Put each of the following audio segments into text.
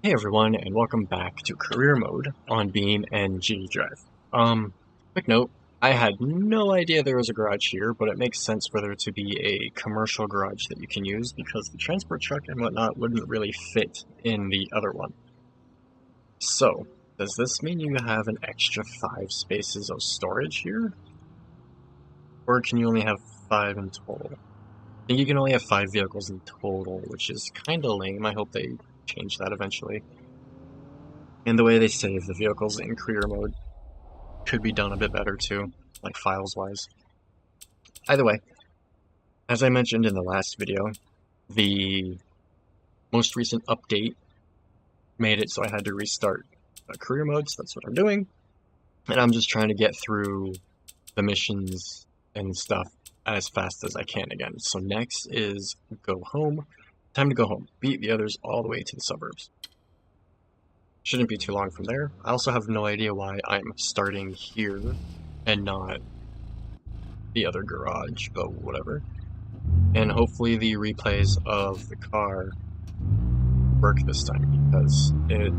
Hey everyone, and welcome back to Career Mode on BeamNG.drive. Quick note, I had no idea there was a garage here, but it makes sense for there to be a commercial garage that you can use because the transport truck and whatnot wouldn't really fit in the other one. So, does this mean you have an extra 5 spaces of storage here? Or can you only have 5 in total? I think you can only have 5 vehicles in total, which is kinda lame. I hope they change that eventually. And the way they save the vehicles in career mode could be done a bit better too, like files wise. Either way, as I mentioned in the last video, the most recent update made it so I had to restart career mode, so that's what I'm doing. And I'm just trying to get through the missions and stuff as fast as I can again. So next is go home. Time to go home. Beat the others all the way to the suburbs. Shouldn't be too long from there. I also have no idea why I'm starting here and not the other garage, but whatever. And hopefully the replays of the car work this time, because it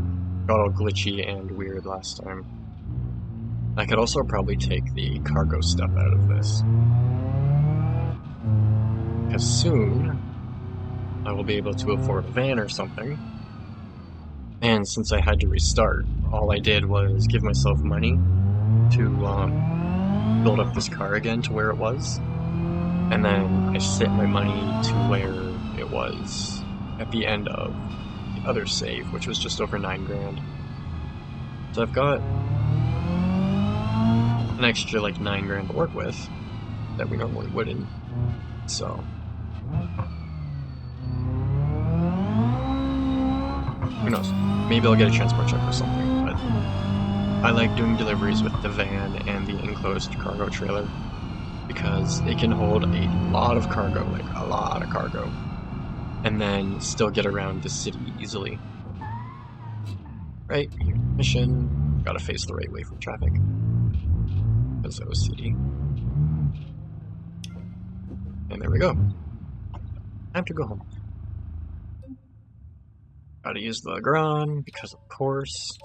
got all glitchy and weird last time. I could also probably take the cargo stuff out of this, because soon I will be able to afford a van or something. And since I had to restart, all I did was give myself money to build up this car again to where it was. And then I set my money to where it was at the end of the other save, which was just over 9 grand. So I've got an extra like 9 grand to work with that we normally wouldn't. So who knows? Maybe I'll get a transport truck or something, but I like doing deliveries with the van and the enclosed cargo trailer because it can hold a lot of cargo, like a lot of cargo, and then still get around the city easily. Right, mission, gotta face the right way for traffic. Because OCD. And there we go. Time to go home. Gotta use the Gran, because of course.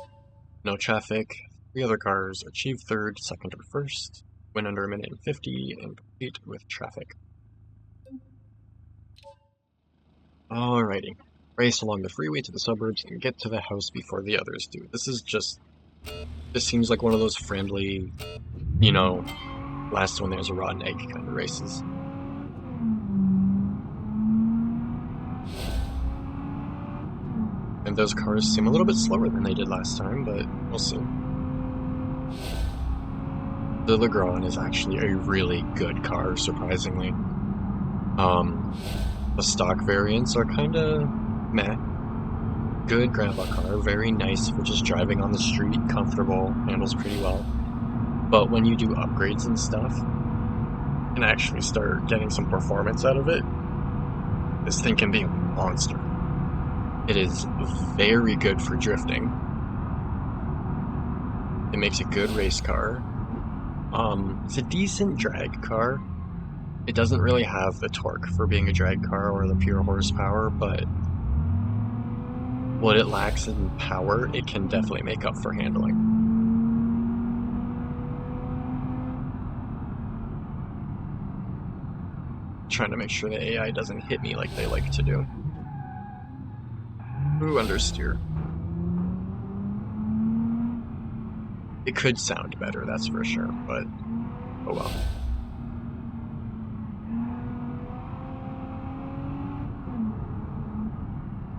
No traffic. 3 other cars achieve third, second, or first. Win under a minute and 50, and complete with traffic. Alrighty. Race along the freeway to the suburbs and get to the house before the others do. This seems like one of those friendly, last one there's a rotten egg kind of races. And those cars seem a little bit slower than they did last time, but we'll see. The Legrand is actually a really good car, surprisingly. The stock variants are kinda meh. Good grandpa car, very nice for just driving on the street, comfortable, handles pretty well. But when you do upgrades and stuff, and actually start getting some performance out of it, this thing can be a monster. It is very good for drifting. It makes a good race car. It's a decent drag car. It doesn't really have the torque for being a drag car or the pure horsepower, but what it lacks in power, it can definitely make up for handling. Trying to make sure the AI doesn't hit me like they like to do. Ooh, understeer. It could sound better, that's for sure, but oh well.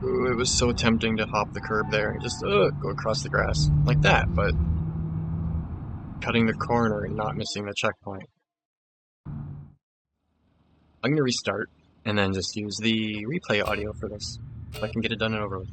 Ooh, it was so tempting to hop the curb there and just go across the grass like that, but cutting the corner and not missing the checkpoint. I'm gonna restart and then just use the replay audio for this so I can get it done and over with.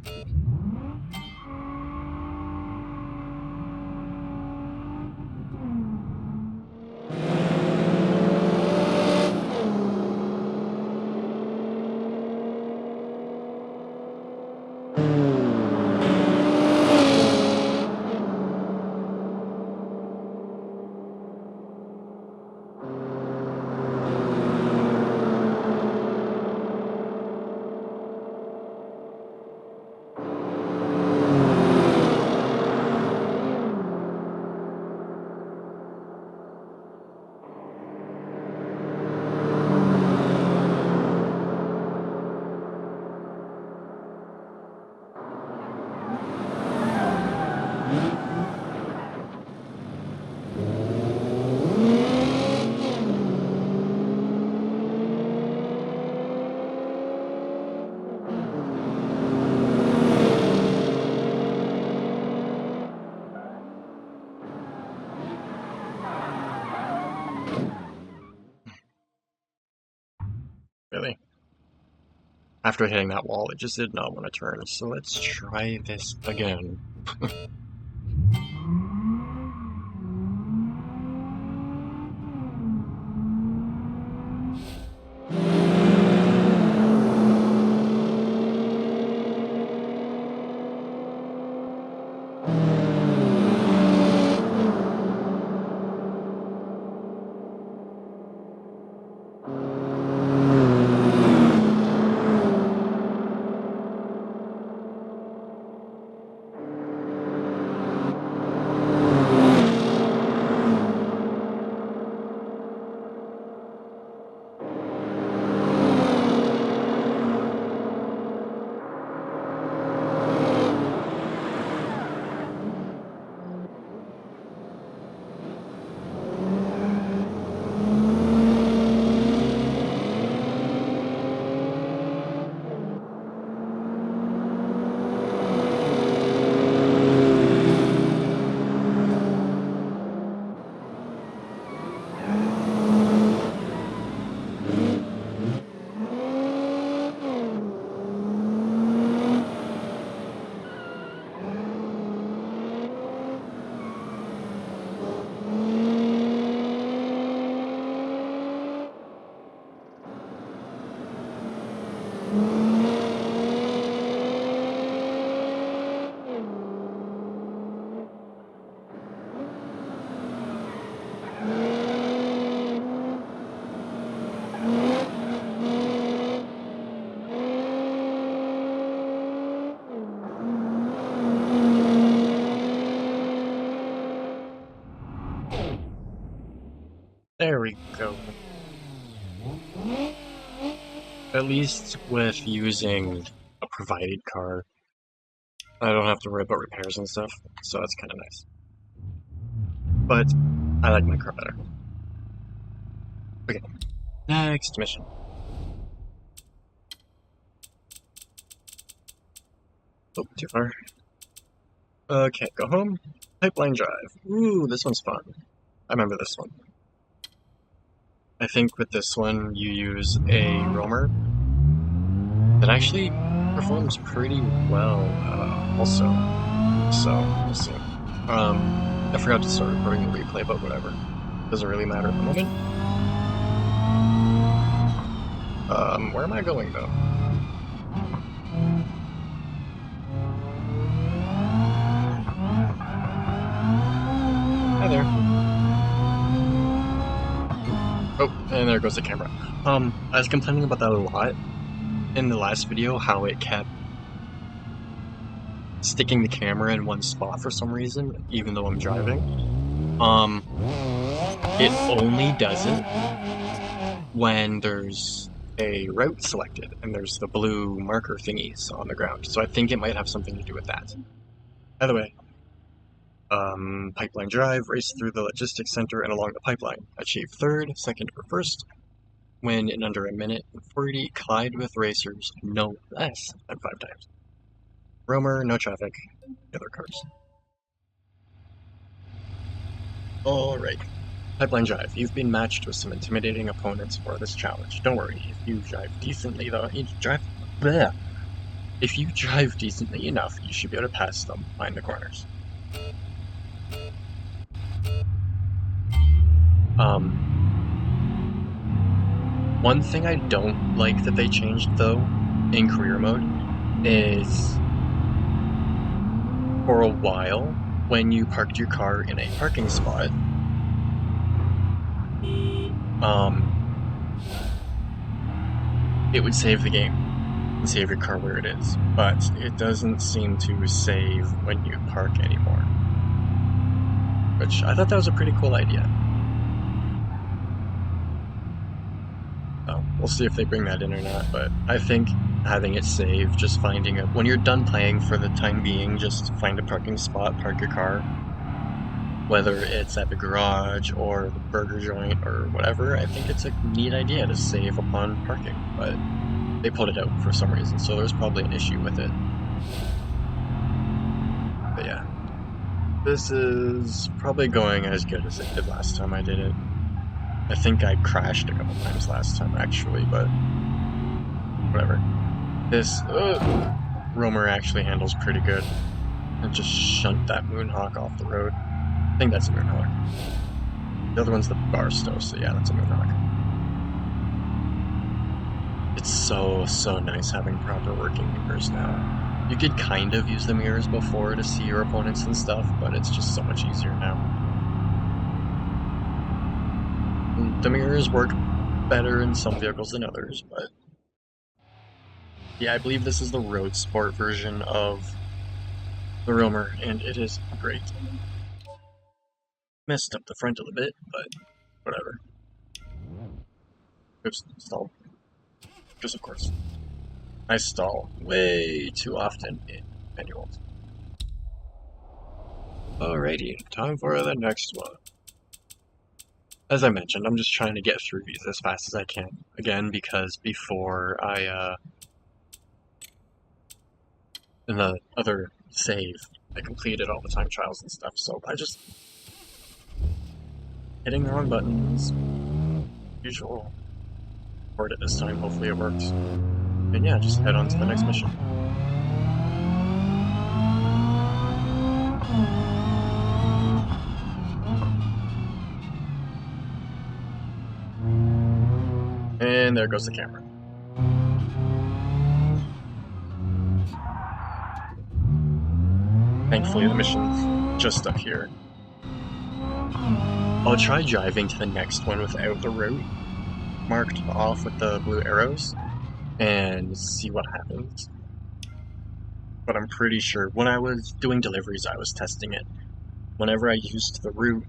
After hitting that wall, it just did not want to turn, so let's try this again. There we go. At least with using a provided car, I don't have to worry about repairs and stuff, so that's kind of nice. But I like my car better. Okay, next mission. Oh, too far. Okay, go home. Pipeline drive. Ooh, this one's fun. I remember this one. I think with this one, you use a roamer that actually performs pretty well, also. So, we'll see. I forgot to start recording the replay, but whatever. Doesn't really matter at the moment. Where am I going, though? Hi there. Oh, and there goes the camera. I was complaining about that a lot in the last video, how it kept sticking the camera in one spot for some reason, even though I'm driving. It only does it when there's a route selected and there's the blue marker thingies on the ground. So I think it might have something to do with that. By the way, pipeline drive, race through the logistics center and along the pipeline. Achieve third, second, or first. Win in under a minute. 40, collide with racers no less than 5 times. Roamer, no traffic, other cars. Alright. Pipeline drive. You've been matched with some intimidating opponents for this challenge. Don't worry, if you drive decently though, If you drive decently enough, you should be able to pass them behind the corners. One thing I don't like that they changed though in career mode is for a while when you parked your car in a parking spot, it would save the game and save your car where it is, but it doesn't seem to save when you park anymore, which I thought that was a pretty cool idea. We'll see if they bring that in or not, but I think having it save, just finding it, when you're done playing for the time being, just find a parking spot, park your car, whether it's at the garage or the burger joint or whatever. I think it's a neat idea to save upon parking, but they pulled it out for some reason, so there's probably an issue with it. But yeah, this is probably going as good as it did last time I did it. I think I crashed a couple times last time, actually, but whatever. This roamer actually handles pretty good. And just shunt that Moonhawk off the road. I think that's a Moonhawk. The other one's the Barstow, so yeah, that's a Moonhawk. It's so nice having proper working mirrors now. You could kind of use the mirrors before to see your opponents and stuff, but it's just so much easier now. The mirrors work better in some vehicles than others, but yeah, I believe this is the road sport version of the Roamer, and it is great. Messed up the front a little bit, but whatever. Oops, stalled. Because of course. I stall way too often in manuals. Alrighty, time for the next one. As I mentioned, I'm just trying to get through these as fast as I can. Again, because before in the other save, I completed all the time trials and stuff, so I just hitting the wrong buttons, usual. Record it this time, hopefully it works. And yeah, just head on to the next mission. And there goes the camera. Thankfully the mission's just up here. I'll try driving to the next one without the route marked off with the blue arrows and see what happens. But I'm pretty sure when I was doing deliveries, I was testing it. Whenever I used the route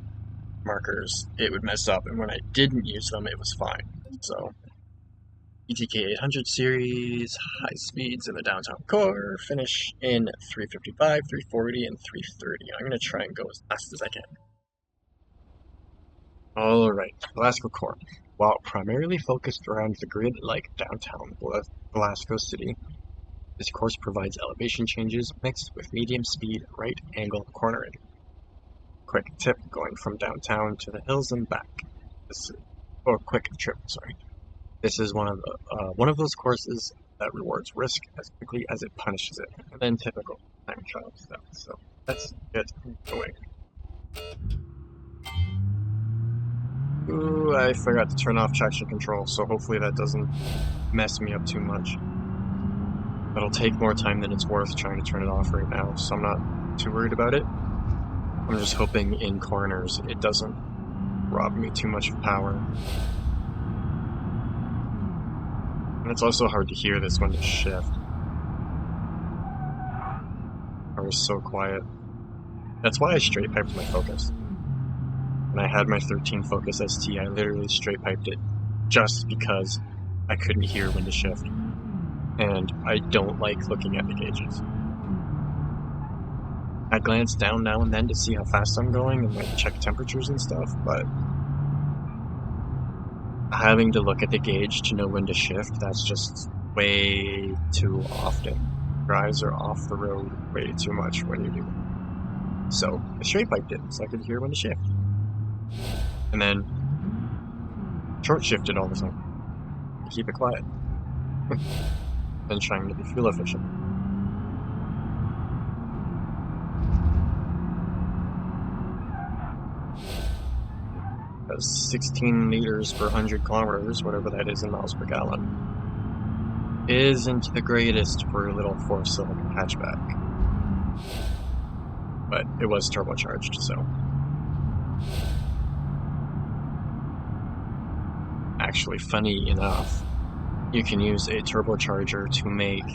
markers, it would mess up, and when I didn't use them, it was fine. So, ETK 800 series, high speeds in the downtown core, finish in 355, 340, and 330. I'm going to try and go as fast as I can. Alright, Glasgow core. While primarily focused around the grid like downtown Glasgow City, this course provides elevation changes mixed with medium speed right angle cornering. Quick tip going from downtown to the hills and back. Quick trip, sorry. This is one of those courses that rewards risk as quickly as it punishes it, and then typical time trial stuff. So let's get going. Ooh, I forgot to turn off traction control, so hopefully that doesn't mess me up too much. It'll take more time than it's worth trying to turn it off right now, so I'm not too worried about it. I'm just hoping in corners it doesn't rob me too much of power. And it's also hard to hear this when to shift. I was so quiet. That's why I straight piped my Focus. When I had my 13 Focus ST, I literally straight piped it just because I couldn't hear when to shift. And I don't like looking at the gauges. I glance down now and then to see how fast I'm going and like check temperatures and stuff, but having to look at the gauge to know when to shift, that's just way too often. Your eyes are off the road way too much when you do it. So I straight piped it so I could hear when to shift. And then short shifted all the time to keep it quiet. And trying to be fuel efficient. 16 liters per 100 kilometers, whatever that is in miles per gallon, isn't the greatest for a little 4-cylinder hatchback. But it was turbocharged, so. Actually, funny enough, you can use a turbocharger to make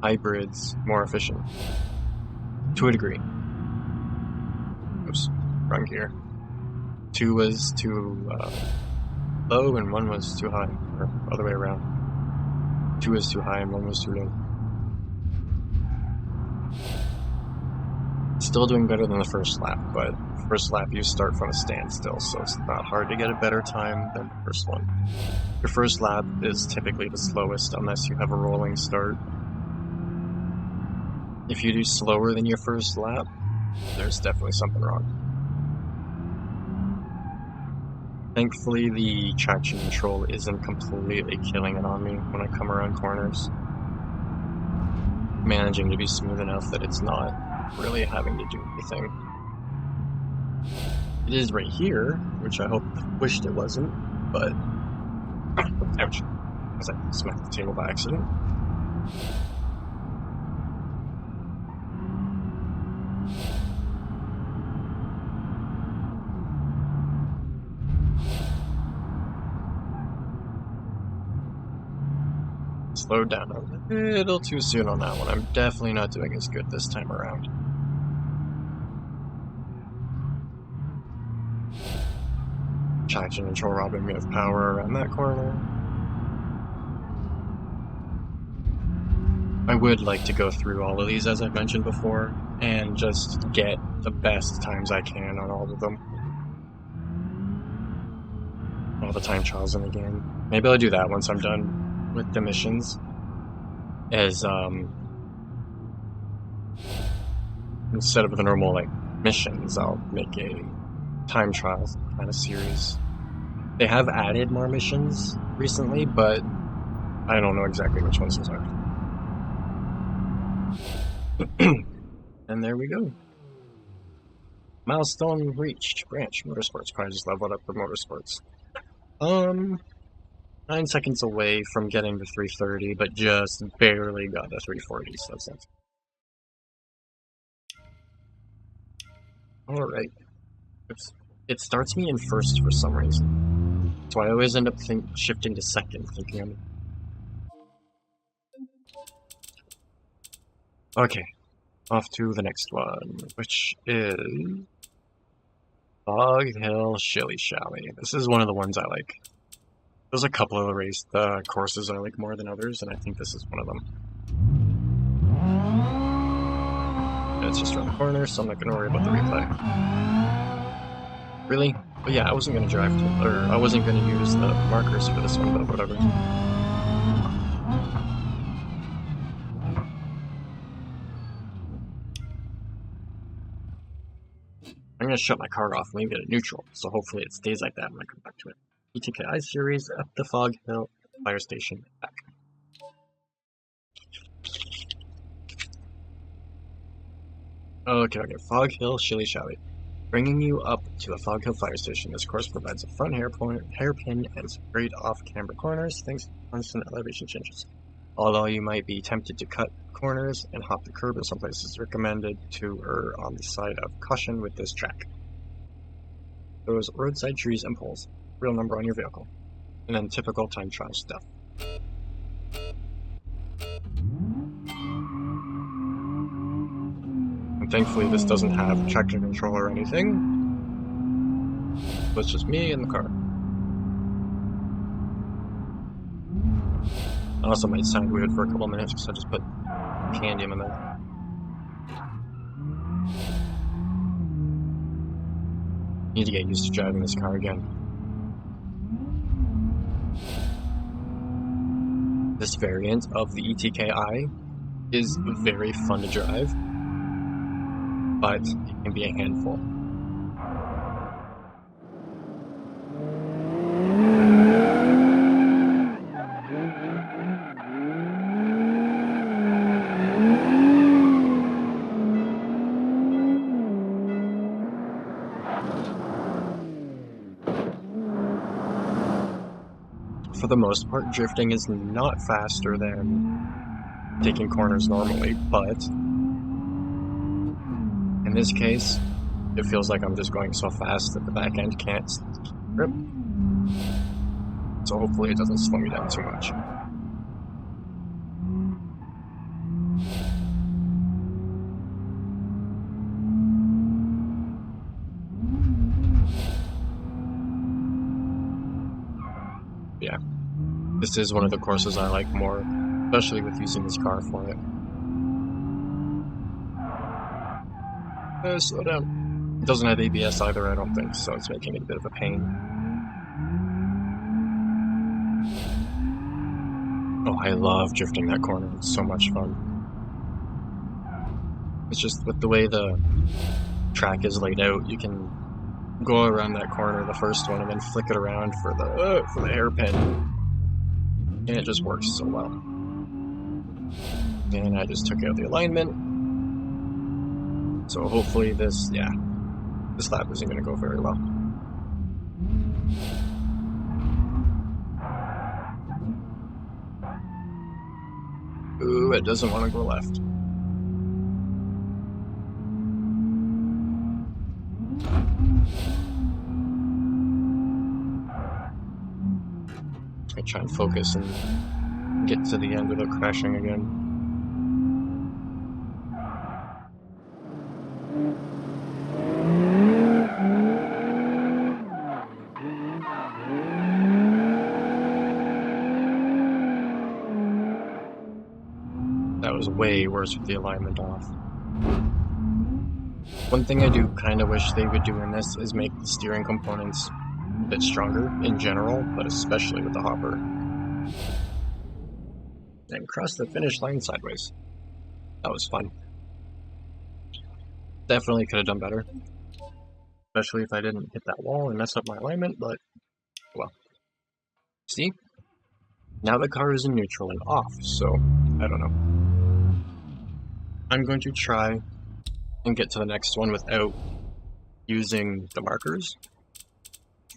hybrids more efficient. To a degree. Oops, wrong gear. 2 was too low and 1 was too high, or other way around. 2 was too high and 1 was too low. Still doing better than the first lap, but first lap you start from a standstill, so it's not hard to get a better time than the first one. Your first lap is typically the slowest unless you have a rolling start. If you do slower than your first lap, there's definitely something wrong. Thankfully, the traction control isn't completely killing it on me when I come around corners. Managing to be smooth enough that it's not really having to do anything. It is right here, which I wished it wasn't, but ouch, as I smacked the table by accident. Slowed down a little too soon on that one. I'm definitely not doing as good this time around. Traction control robbing me of power around that corner. I would like to go through all of these, as I've mentioned before, and just get the best times I can on all of them. All the time trials in the game. Maybe I'll do that once I'm done with the missions. As, instead of the normal, like, missions, I'll make a time trial kind of series. They have added more missions recently, but I don't know exactly which ones those are. And there we go. Milestone reached. Branch Motorsports. Car just leveled up for Motorsports. 9 seconds away from getting to 330, but just barely got to 340, so that's alright. It starts me in first for some reason. So I always end up shifting to second, thinking I'm... Okay, off to the next one, which is... Fog Hill Shilly Shally. This is one of the ones I like. There's a couple of the courses I like more than others, and I think this is one of them. And it's just around the corner, so I'm not going to worry about the replay. Really? But yeah, I wasn't going to drive to, or I wasn't going to use the markers for this one, but whatever. I'm going to shut my car off and leave it at neutral, so hopefully it stays like that when I come back to it. ETKI series up the Fog Hill Fire Station back. Okay, Fog Hill Shilly Shally. Bringing you up to a Fog Hill Fire Station, this course provides a front hairpin and some great off-camber corners thanks to constant elevation changes. Although you might be tempted to cut corners and hop the curb in some places, it's recommended to err on the side of caution with this track. Those roadside trees and poles, real number on your vehicle, and then typical time trial stuff. And thankfully this doesn't have traction control or anything. So it's just me and the car. It also might sound weird for a couple minutes because I just put candy in my mouth. Need to get used to driving this car again. This variant of the ETKI is very fun to drive, but it can be a handful. For the most part, drifting is not faster than taking corners normally, but in this case, it feels like I'm just going so fast that the back end can't grip. So hopefully it doesn't slow me down too much. Yeah, this is one of the courses I like more, especially with using this car for it. Slow down. It doesn't have ABS either, I don't think, so it's making it a bit of a pain. Oh, I love drifting that corner. It's so much fun. It's just with the way the track is laid out, you can go around that corner, the first one, and then flick it around for the hairpin, and it just works so well. And I just took out the alignment, so hopefully this lap isn't going to go very well. Ooh, it doesn't want to go left. I try and focus and get to the end without crashing again. That was way worse with the alignment off. One thing I do kind of wish they would do in this is make the steering components a bit stronger in general, but especially with the hopper. And cross the finish line sideways. That was fun. Definitely could have done better. Especially if I didn't hit that wall and mess up my alignment, but well. See? Now the car is in neutral and off, so I don't know. I'm going to try and get to the next one without using the markers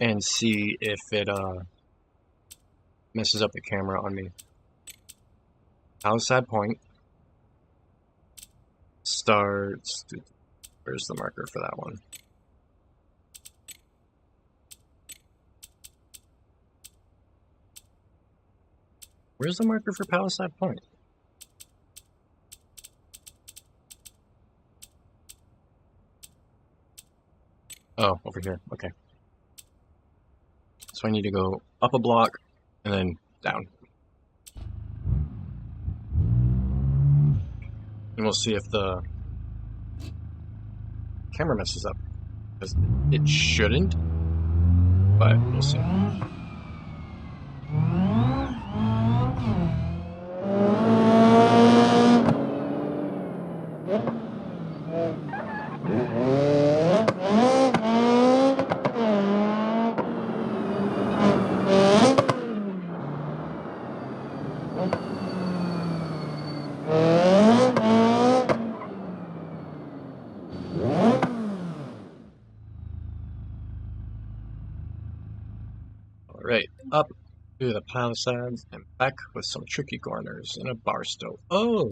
and see if it messes up the camera on me. Outside point starts. Where's the marker for that one? Where's the marker for Palisade Point? Oh, over here. Okay. So I need to go up a block and then down. And we'll see if the camera messes up. Because it shouldn't, but we'll see. Alright, up to the Palisades and back with some tricky corners and a bar stove. Oh!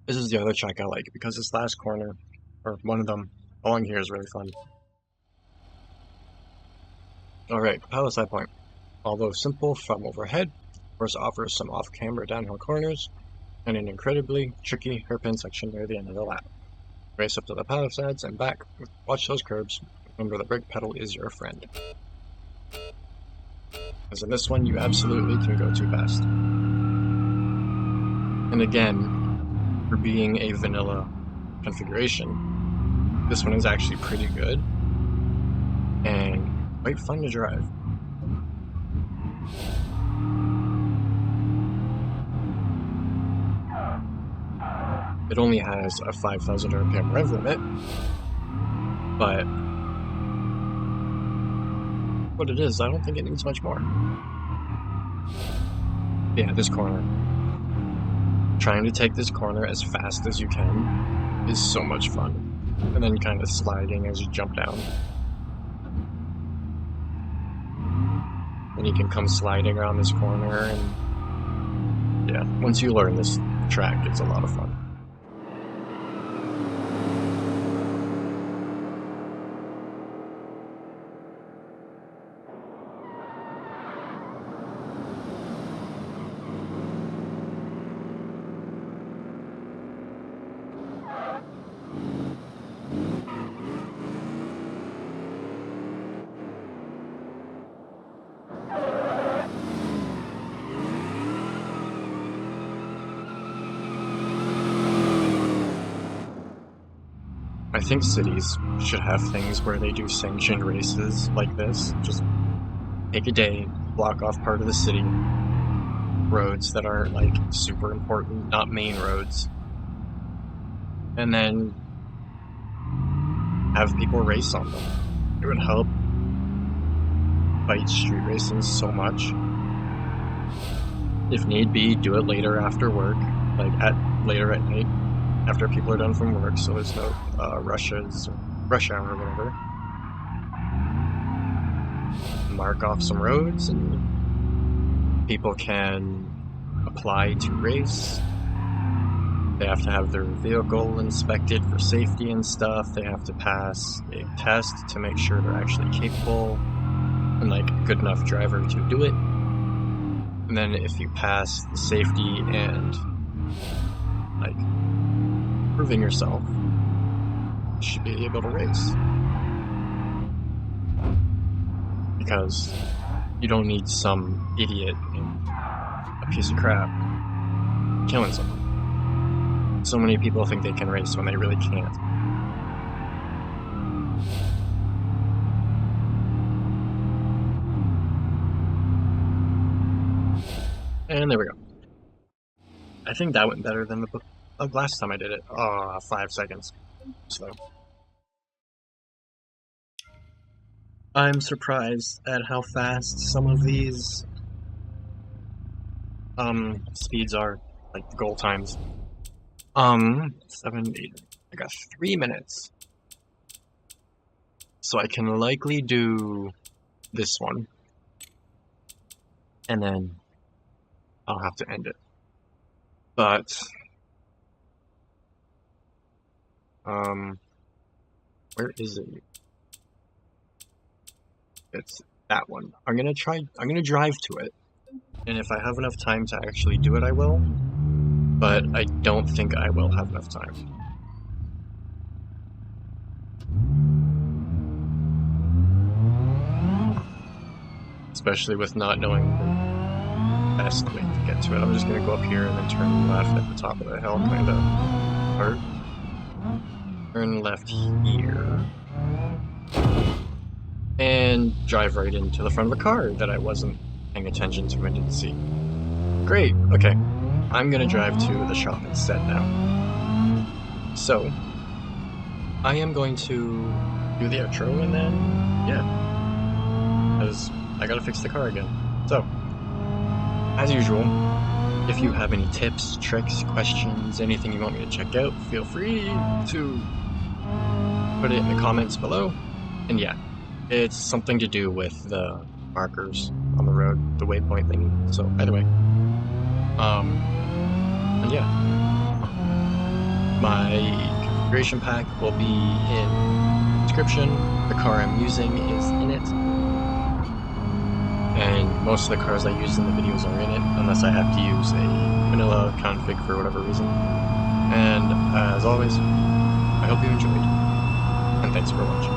This is the other track I like because this last corner, or one of them, along here is really fun. Alright, Palisade Point. Although simple from overhead, of course offers some off-camera downhill corners and an incredibly tricky hairpin section near the end of the lap. Race up to the Palisades and back. Watch those curbs. Remember the brake pedal is your friend. Because in this one, you absolutely can go too fast. And again, for being a vanilla configuration, this one is actually pretty good and quite fun to drive. It only has a 5,000 RPM rev limit, but what it is, I don't think it needs much more. Yeah, this corner. Trying to take this corner as fast as you can is so much fun. And then kind of sliding as you jump down. And you can come sliding around this corner, and yeah, once you learn this track, it's a lot of fun. I think cities should have things where they do sanctioned races like this. Just take a day, block off part of the city, roads that aren't like super important, not main roads, and then have people race on them. It It would help fight street racing so much. If need be, do it later after work, like later at night, after people are done from work, so there's no rush hour or whatever. Mark off some roads and people can apply to race. They have to have their vehicle inspected for safety and stuff. They have to pass a test to make sure they're actually capable and like a good enough driver to do it. And then if you pass the safety and like proving yourself, you should be able to race. Because you don't need some idiot and a piece of crap killing someone. So many people think they can race when they really can't. And there we go. I think that went better than the last time I did it. 5 seconds. So I'm surprised at how fast some of these speeds are, like the goal times. 7, 8. I got 3 minutes. So I can likely do this one. And then I'll have to end it. But where is it? It's that one. I'm gonna drive to it. And if I have enough time to actually do it, I will. But I don't think I will have enough time. Especially with not knowing the best way to get to it. I'm just gonna go up here and then turn left at the top of the hill, kinda. Or turn left here. And drive right into the front of a car that I wasn't paying attention to and didn't see. Great, okay. I'm gonna drive to the shop instead now. So, I am going to do the outro and then, yeah. Because I gotta fix the car again. So, as usual, if you have any tips, tricks, questions, anything you want me to check out, feel free to put it in the comments below. And yeah, it's something to do with the markers on the road, the waypoint thingy. So either way, and yeah, my configuration pack will be in the description. The car I'm using is in it, and most of the cars I use in the videos are in it, unless I have to use a vanilla config for whatever reason. And as always, I hope you enjoyed, and thanks for watching.